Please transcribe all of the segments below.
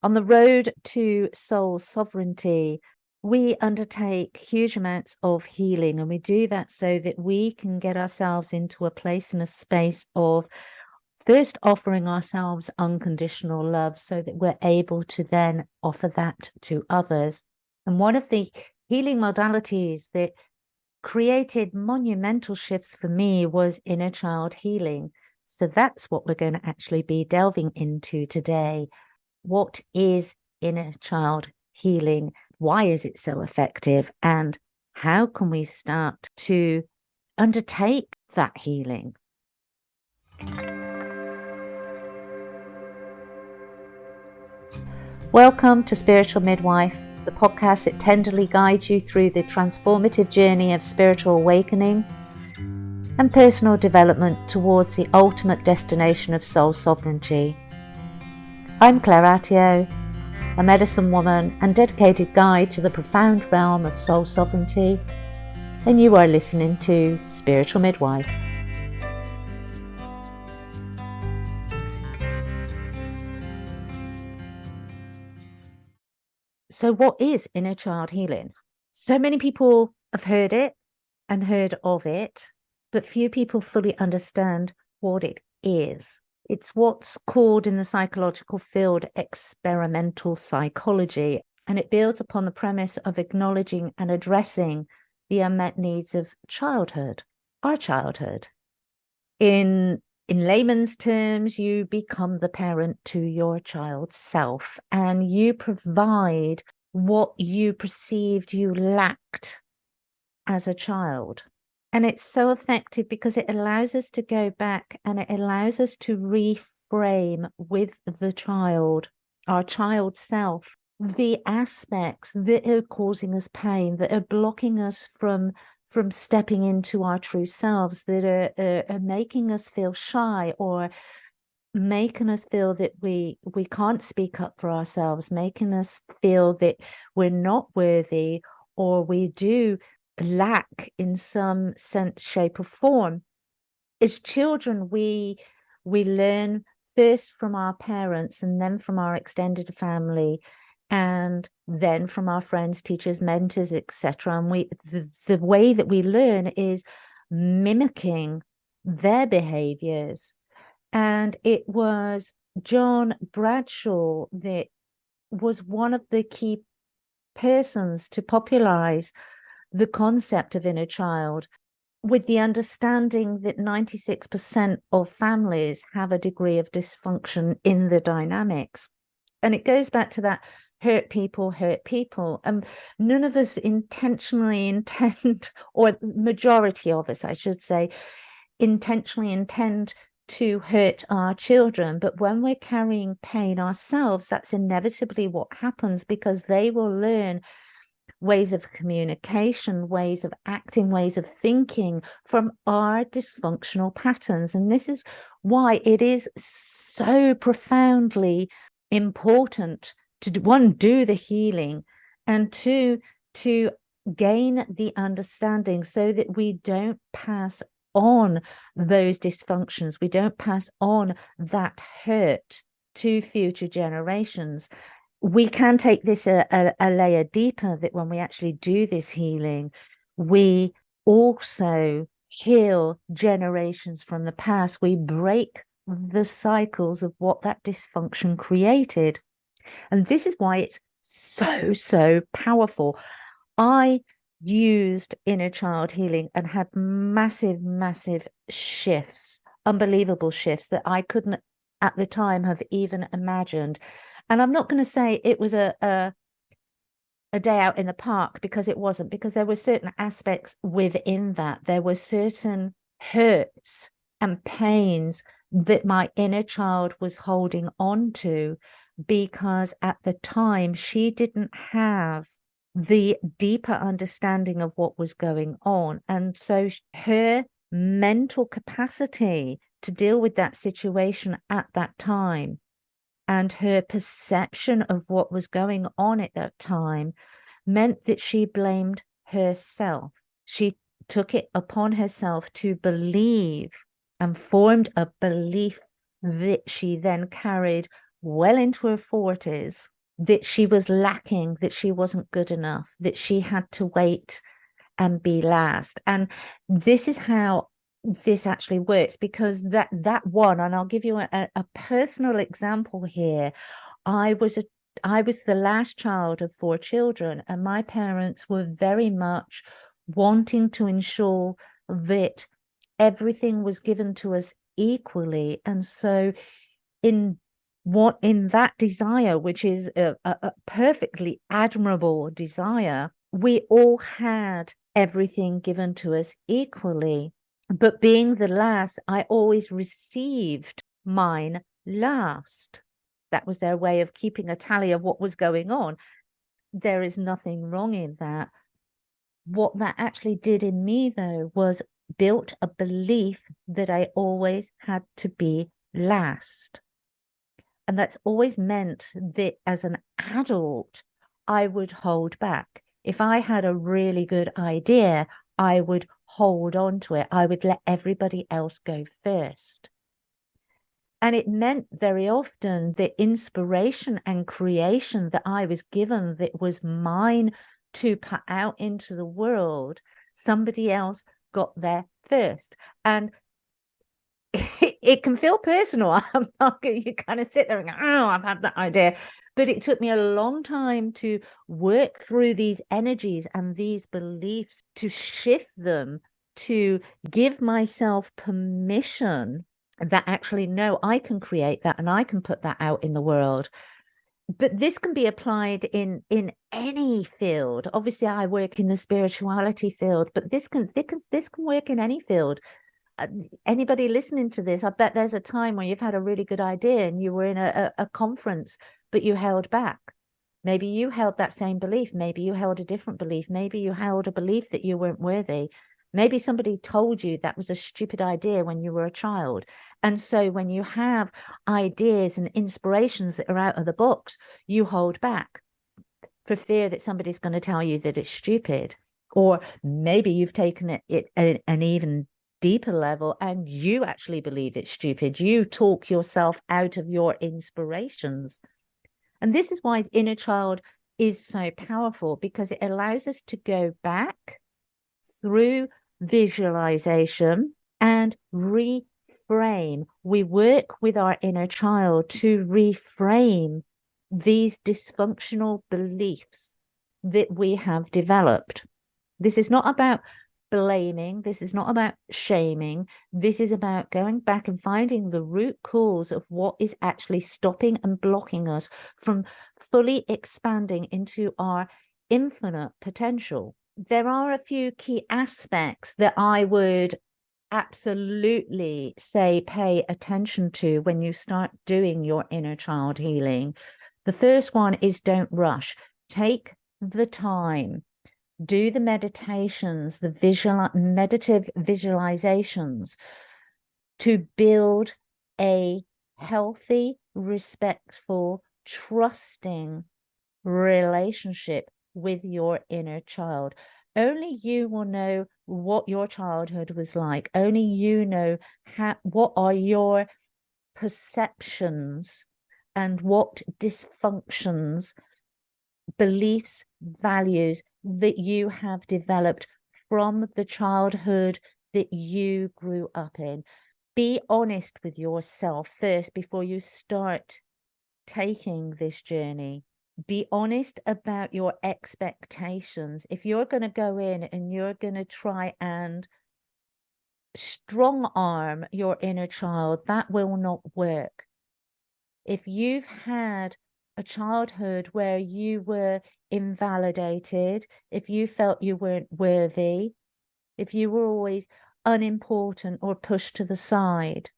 On the road to soul sovereignty, we undertake huge amounts of healing, and we do that so that we can get ourselves into a place and a space of first offering ourselves unconditional love so that we're able to then offer that to others. And one of the healing modalities that created monumental shifts for me was inner child healing. So that's what we're going to actually be delving into today. What is inner child healing? Why is it so effective? And how can we start to undertake that healing? Welcome to Spiritual Midwife, the podcast that tenderly guides you through the transformative journey of spiritual awakening and personal development towards the ultimate destination of soul sovereignty. I'm Claire Attio, a medicine woman and dedicated guide to the profound realm of soul sovereignty, and you are listening to Spiritual Midwife. So what is inner child healing? So many people have heard it and heard of it, but few people fully understand what it is. It's what's called in the psychological field experimental psychology, and it builds upon the premise of acknowledging and addressing the unmet needs of childhood, our childhood. In layman's terms, you become the parent to your child's self, and you provide what you perceived you lacked as a child. And it's so effective because it allows us to go back and it allows us to reframe with the child, our child self, the aspects that are causing us pain, that are blocking us from stepping into our true selves, that are making us feel shy or making us feel that we can't speak up for ourselves, making us feel that we're not worthy or we do lack in some sense, shape or form. As children, we learn first from our parents and then from our extended family and then from our friends, teachers, mentors, etc. And the way that we learn is mimicking their behaviors. And it was John Bradshaw that was one of the key persons to popularize the concept of inner child, with the understanding that 96% of families have a degree of dysfunction in the dynamics. And it goes back to that hurt people. And none of us intentionally intend, or majority of us, I should say, intentionally intend to hurt our children. But when we're carrying pain ourselves, that's inevitably what happens, because they will learn ways of communication, ways of acting, ways of thinking from our dysfunctional patterns. And this is why it is so profoundly important to, one, do the healing, and two, to gain the understanding so that we don't pass on those dysfunctions, we don't pass on that hurt to future generations. We can take this a layer deeper, that when we actually do this healing, we also heal generations from the past. We break the cycles of what that dysfunction created. And this is why it's so powerful. I used inner child healing and had massive shifts, unbelievable shifts that I couldn't at the time have even imagined. And I'm not going to say it was a day out in the park, because it wasn't, because there were certain aspects within that. There were certain hurts and pains that my inner child was holding on to, because at the time she didn't have the deeper understanding of what was going on. And so her mental capacity to deal with that situation at that time and her perception of what was going on at that time meant that she blamed herself. She took it upon herself to believe and formed a belief that she then carried well into her 40s that she was lacking, that she wasn't good enough, that she had to wait and be last. And this is how this actually works, because that one, and I'll give you a personal example here. I was a I was the last child of four children, and my parents were very much wanting to ensure that everything was given to us equally. And so in in that desire, which is a perfectly admirable desire, we all had everything given to us equally. But being the last, I always received mine last. That was their way of keeping a tally of what was going on. There is nothing wrong in that. What that actually did in me, though, was built a belief that I always had to be last. And that's always meant that as an adult, I would hold back. If I had a really good idea, I would hold on to it. I would let everybody else go first. And it meant very often the inspiration and creation that I was given, that was mine to put out into the world, somebody else got there first. And it can feel personal. You kind of sit there and go, oh, I've had that idea. But it took me a long time to work through these energies and these beliefs, to shift them, to give myself permission that actually, no, I can create that and I can put that out in the world. But this can be applied in any field. Obviously, I work in the spirituality field, but this can work in any field. Anybody listening to this, I bet there's a time where you've had a really good idea and you were in a conference, but you held back. Maybe you held that same belief. Maybe you held a different belief. Maybe you held a belief that you weren't worthy. Maybe somebody told you that was a stupid idea when you were a child. And so when you have ideas and inspirations that are out of the box, you hold back for fear that somebody's going to tell you that it's stupid. Or maybe you've taken it an even deeper level and you actually believe it's stupid. You talk yourself out of your inspirations. And this is why inner child is so powerful, because it allows us to go back through visualization and reframe. We work with our inner child to reframe these dysfunctional beliefs that we have developed. This is not about blaming. This is not about shaming. This is about going back and finding the root cause of what is actually stopping and blocking us from fully expanding into our infinite potential. There are a few key aspects that I would absolutely say pay attention to when you start doing your inner child healing. The first one is don't rush. Take the time. Do the meditations, the meditative visualizations to build a healthy, respectful, trusting relationship with your inner child. Only you will know what your childhood was like. Only you know what are your perceptions and what dysfunctions, beliefs, values that you have developed from the childhood that you grew up in. Be honest with yourself first before you start taking this journey. Be honest about your expectations. If you're going to go in and you're going to try and strong arm your inner child, that will not work. If you've had a childhood where you were invalidated, if you felt you weren't worthy, if you were always unimportant or pushed to the side,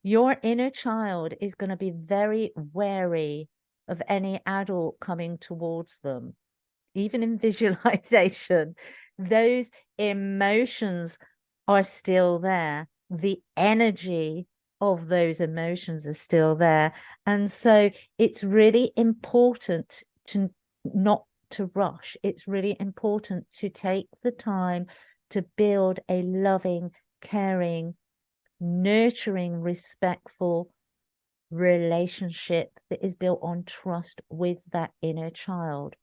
your inner child is going to be very wary of any adult coming towards them. Even in visualization, those emotions are still there. The energy of those emotions are still there. And so it's really important to not to rush. It's really important to take the time to build a loving, caring, nurturing, respectful relationship that is built on trust with that inner child.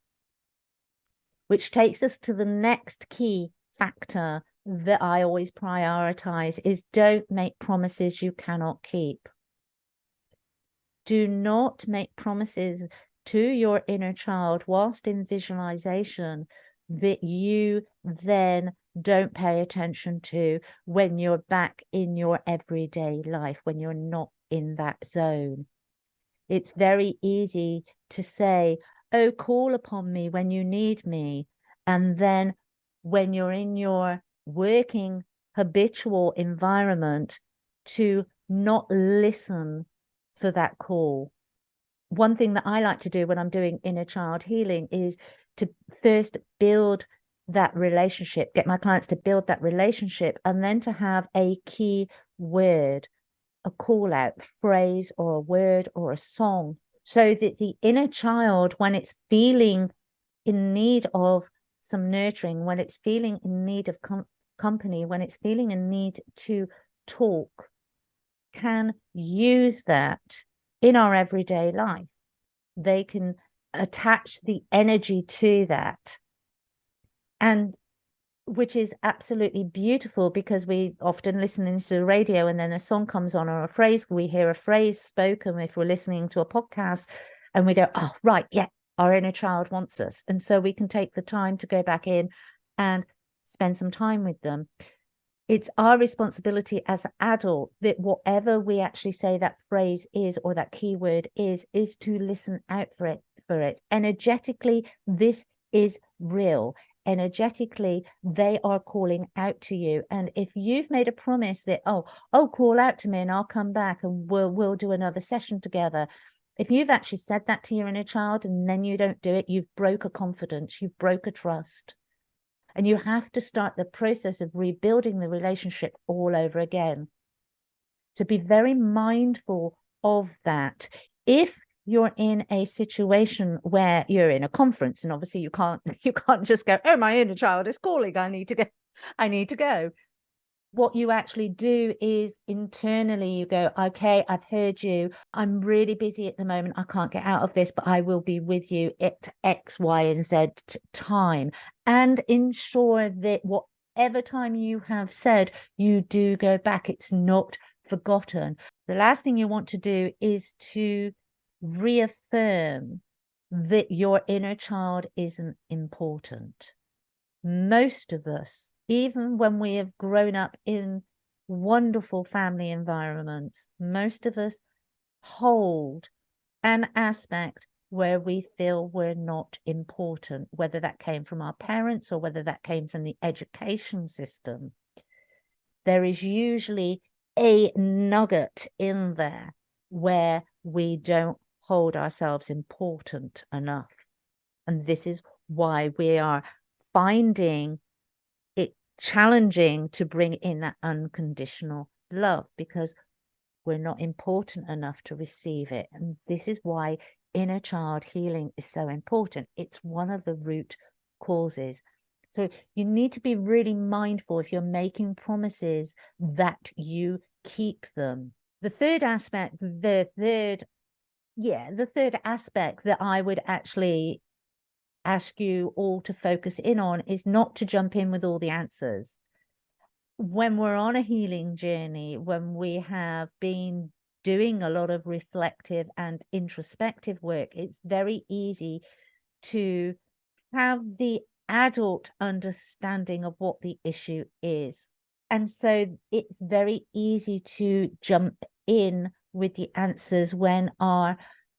Which takes us to the next key factor that I always prioritize is don't make promises you cannot keep. Do not make promises to your inner child whilst in visualization that you then don't pay attention to when you're back in your everyday life, when you're not in that zone. It's very easy to say, oh, call upon me when you need me. And then when you're in your working habitual environment, to not listen for that call. One thing that I like to do when I'm doing inner child healing is to first build that relationship, get my clients to build that relationship, and then to have a key word, a call out phrase or a word or a song, so that the inner child, when it's feeling in need of some nurturing, when it's feeling in need of company, when it's feeling in need to talk, can use that in our everyday life. They can attach the energy to that, and which is absolutely beautiful, because we often listen into the radio and then a song comes on or a phrase, we hear a phrase spoken if we're listening to a podcast, and we go, oh, right, yeah, our inner child wants us. And so we can take the time to go back in and spend some time with them. It's our responsibility as an adult that whatever we actually say that phrase is or that keyword is to listen out for it. Energetically, this is real. Energetically, they are calling out to you. And if you've made a promise that, oh, call out to me and I'll come back and we'll do another session together. If you've actually said that to your inner child and then you don't do it, you've broke a confidence, you've broke a trust. And you have to start the process of rebuilding the relationship all over again. So be very mindful of that. If you're in a situation where you're in a conference, and obviously you can't just go, oh, my inner child is calling, I need to go. What you actually do is internally you go, okay, I've heard you. I'm really busy at the moment. I can't get out of this, but I will be with you at X, Y, and Z time. And ensure that whatever time you have said, you do go back. It's not forgotten. The last thing you want to do is to reaffirm that your inner child isn't important. Most of us, even when we have grown up in wonderful family environments, most of us hold an aspect where we feel we're not important, whether that came from our parents or whether that came from the education system. There is usually a nugget in there where we don't hold ourselves important enough. And this is why we are finding it challenging to bring in that unconditional love, because we're not important enough to receive it. And this is why inner child healing is so important. It's one of the root causes. So you need to be really mindful if you're making promises that you keep them. The third aspect that I would actually ask you all to focus in on is not to jump in with all the answers. When we're on a healing journey, when we have been doing a lot of reflective and introspective work, it's very easy to have the adult understanding of what the issue is. And so it's very easy to jump in with the answers when our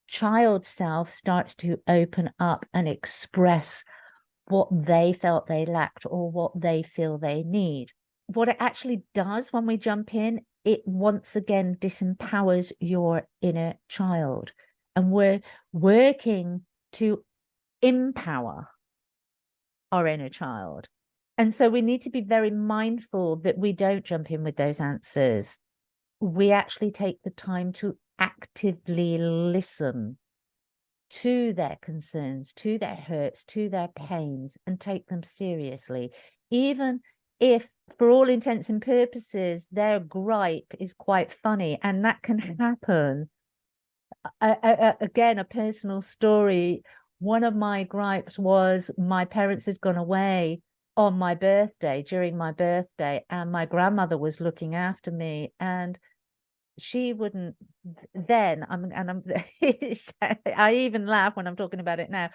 child self starts to open up and express what they felt they lacked or what they feel they need. What it actually does when we jump in, it once again disempowers your inner child. And we're working to empower our inner child. And so we need to be very mindful that we don't jump in with those answers. We actually take the time to actively listen to their concerns, to their hurts, to their pains, and take them seriously. Even if, for all intents and purposes, their gripe is quite funny, and that can happen. again, a personal story. One of my gripes was my parents had gone away on my birthday, during my birthday, and my grandmother was looking after me, and she wouldn't then. I even laugh when I'm talking about it now.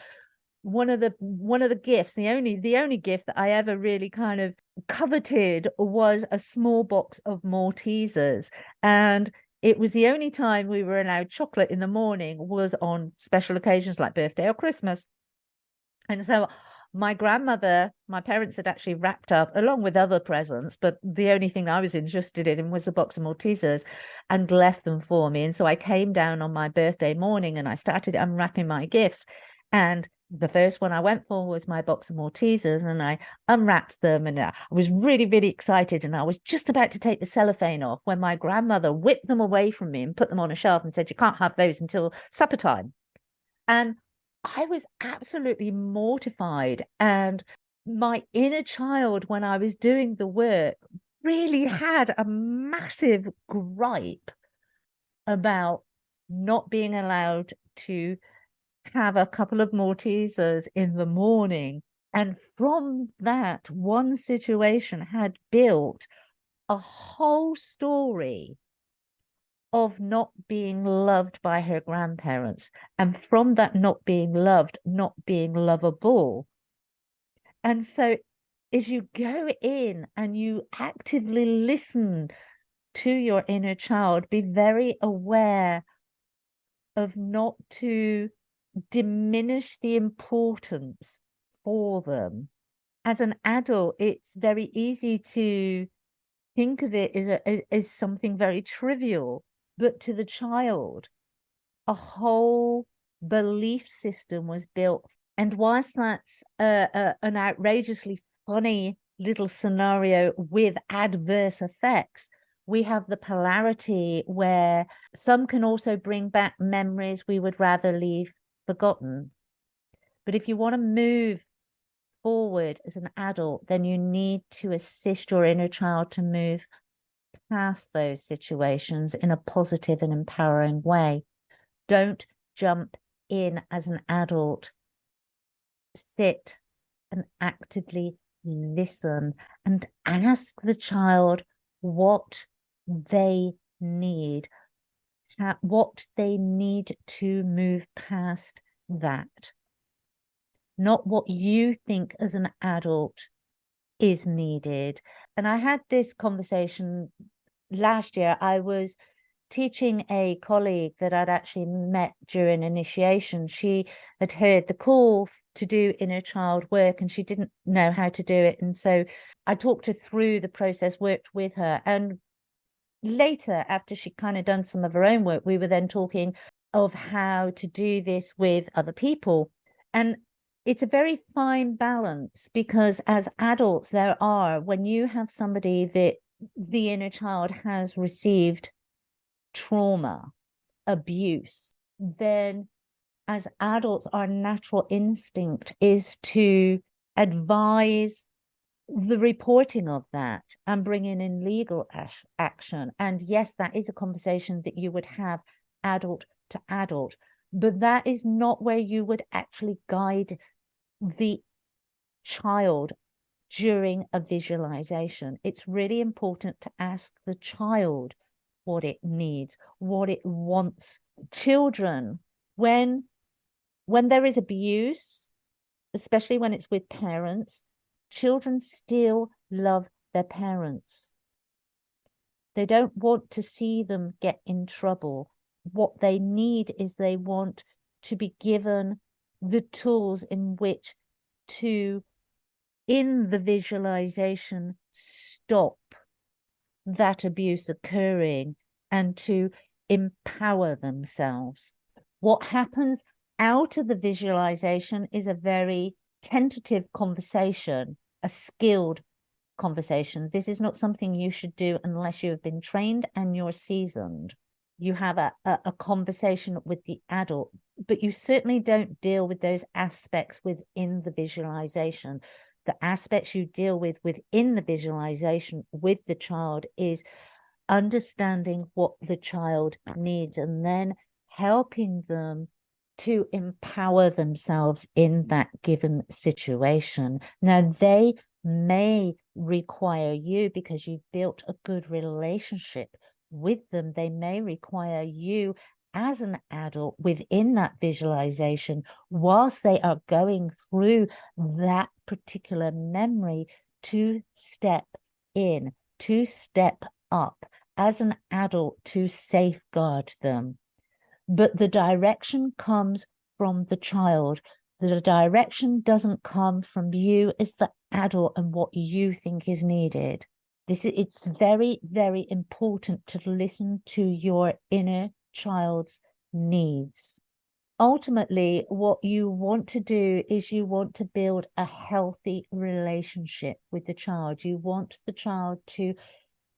One of the gifts, the only gift that I ever really kind of coveted was a small box of Maltesers. And it was the only time we were allowed chocolate in the morning was on special occasions like birthday or Christmas. And so my parents had actually wrapped up along with other presents, but the only thing I was interested in was the box of Maltesers, and left them for me. And so I came down on my birthday morning and I started unwrapping my gifts. And the first one I went for was my box of Maltesers, and I unwrapped them, and I was really, really excited. And I was just about to take the cellophane off when my grandmother whipped them away from me and put them on a shelf and said, "You can't have those until supper time." And I was absolutely mortified. And my inner child, when I was doing the work, really had a massive gripe about not being allowed to have a couple of Maltesers in the morning. And from that one situation had built a whole story of not being loved by her grandparents. And from that not being loved, not being lovable. And so as you go in and you actively listen to your inner child, be very aware of not to diminish the importance for them. As an adult, it's very easy to think of it as something very trivial, but to the child, a whole belief system was built. And whilst that's an outrageously funny little scenario with adverse effects, we have the polarity where some can also bring back memories we would rather leave forgotten. But if you want to move forward as an adult, then you need to assist your inner child to move past those situations in a positive and empowering way. Don't jump in as an adult. Sit and actively listen and ask the child what they need, what they need to move past that. Not what you think as an adult is needed. And I had this conversation last year. I was teaching a colleague that I'd actually met during initiation. She had heard the call to do inner child work and she didn't know how to do it. And so I talked her through the process, worked with her. And later, after she'd kind of done some of her own work, we were then talking of how to do this with other people. And it's a very fine balance, because as adults, when you have somebody that the inner child has received trauma, abuse, then as adults, our natural instinct is to advise the reporting of that and bringing in legal action. And yes, that is a conversation that you would have adult to adult, but that is not where you would actually guide the child during a visualization. It's really important to ask the child what it needs, what it wants. Children, when there is abuse, especially when it's with parents, children still love their parents. They don't want to see them get in trouble. What they need is they want to be given the tools in which to, in the visualization, stop that abuse occurring and to empower themselves. What happens out of the visualization is a very tentative conversation, a skilled conversation. This is not something you should do unless you have been trained and you're seasoned. You have a conversation with the adult, but you certainly don't deal with those aspects within the visualization. The aspects you deal with within the visualization with the child is understanding what the child needs and then helping them to empower themselves in that given situation. Now, they may require you, because you've built a good relationship with them, they may require you as an adult within that visualization, whilst they are going through that particular memory, to step in, to step up as an adult to safeguard them. But the direction comes from the child. The direction doesn't come from you as the adult and what you think is needed. It's very, very important to listen to your inner child's needs. Ultimately, what you want to do is you want to build a healthy relationship with the child. You want the child to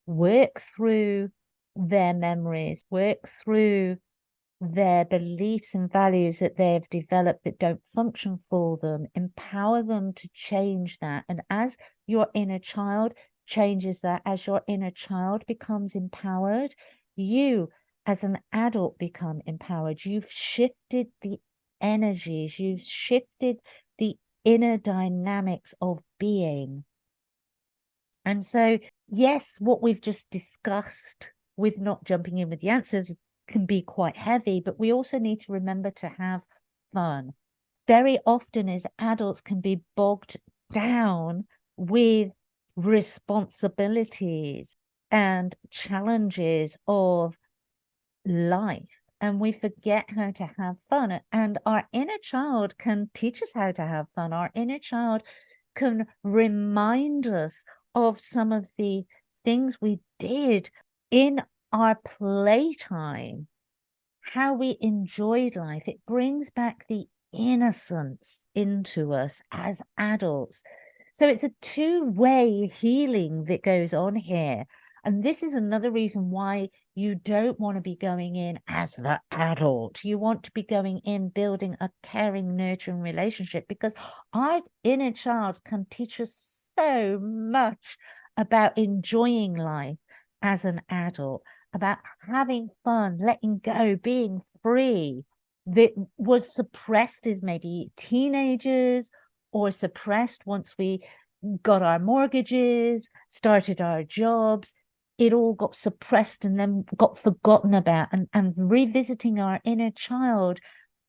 work through their memories, work through their beliefs and values that they've developed that don't function for them, empower them to change that. And as your inner child changes that, as your inner child becomes empowered, you as an adult become empowered. You've shifted the energies, you've shifted the inner dynamics of being. And so, yes, what we've just discussed, with not jumping in with the answers, can be quite heavy, but we also need to remember to have fun. Very often as adults can be bogged down with responsibilities and challenges of life, and we forget how to have fun. And our inner child can teach us how to have fun. Our inner child can remind us of some of the things we did in our playtime, how we enjoyed life. It brings back the innocence into us as adults. So it's a two-way healing that goes on here. And this is another reason why you don't want to be going in as the adult. You want to be going in building a caring, nurturing relationship, because our inner child can teach us so much about enjoying life as an adult, about having fun, letting go, being free, that was suppressed as maybe teenagers, or suppressed once we got our mortgages, started our jobs. It all got suppressed and then got forgotten about. And revisiting our inner child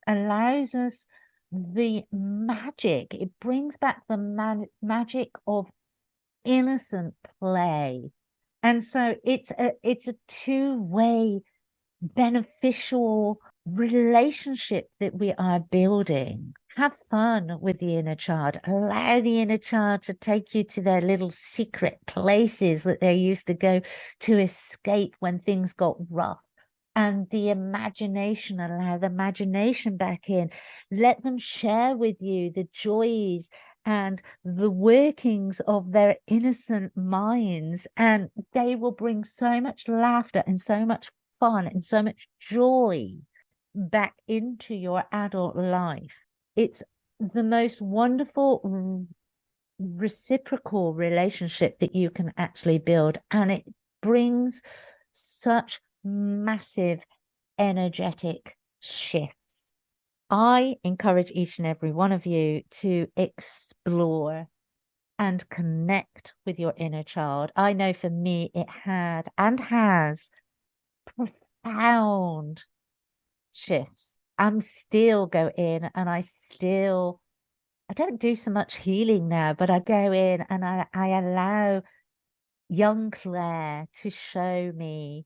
allows us the magic. It brings back the magic of innocent play. And so it's a two-way beneficial relationship that we are building. Have fun with the inner child. Allow the inner child to take you to their little secret places that they used to go to escape when things got rough. And the imagination, allow the imagination back in. Let them share with you the joys and the workings of their innocent minds, and they will bring so much laughter and so much fun and so much joy back into your adult life. It's the most wonderful reciprocal relationship that you can actually build, and it brings such massive energetic shifts. I encourage each and every one of you to explore and connect with your inner child. I know for me, it had and has profound shifts. I'm still go in and I don't do so much healing now, but I go in and I allow young Claire to show me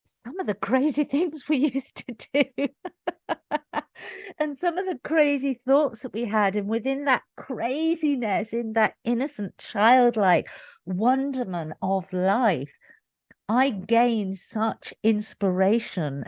some of the crazy things we used to do and some of the crazy thoughts that we had. And within that craziness, in that innocent, childlike wonderment of life, I gain such inspiration,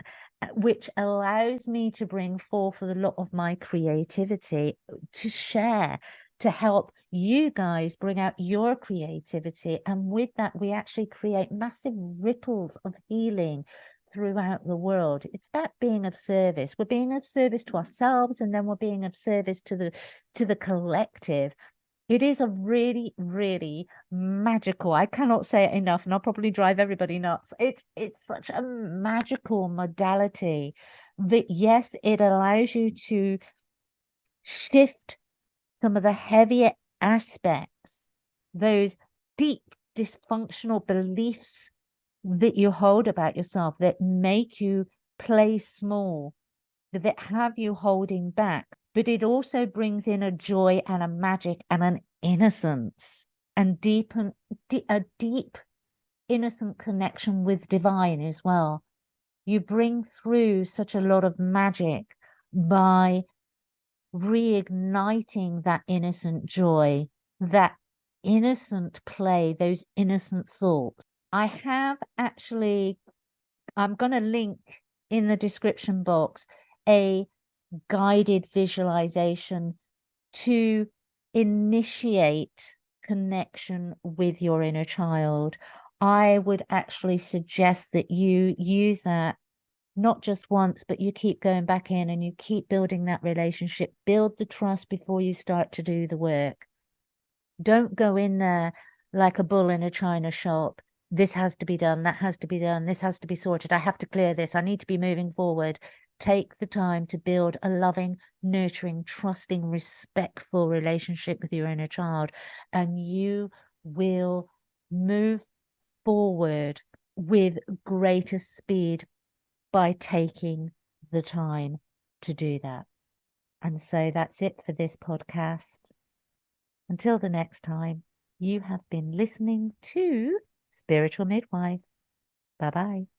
which allows me to bring forth a lot of my creativity to share, to help you guys bring out your creativity. And with that, we actually create massive ripples of healing throughout the world. It's about being of service. We're being of service to ourselves, and then we're being of service to the collective. It is a really, really magical. I cannot say it enough, and I'll probably drive everybody nuts. It's such a magical modality that yes, it allows you to shift some of the heavier aspects, those deep dysfunctional beliefs that you hold about yourself that make you play small, that have you holding back. But it also brings in a joy and a magic and an innocence and a deep innocent connection with divine as well. You bring through such a lot of magic by reigniting that innocent joy, that innocent play, those innocent thoughts. I have actually, I'm going to link in the description box a guided visualization to initiate connection with your inner child. I would actually suggest that you use that not just once, but you keep going back in and you keep building that relationship. Build the trust before you start to do the work. Don't go in there like a bull in a china shop. This has to be done. That has to be done. This has to be sorted. I have to clear this. I need to be moving forward. Take the time to build a loving, nurturing, trusting, respectful relationship with your inner child, and you will move forward with greater speed by taking the time to do that. And so that's it for this podcast. Until the next time, you have been listening to Spiritual Midwife. Bye bye.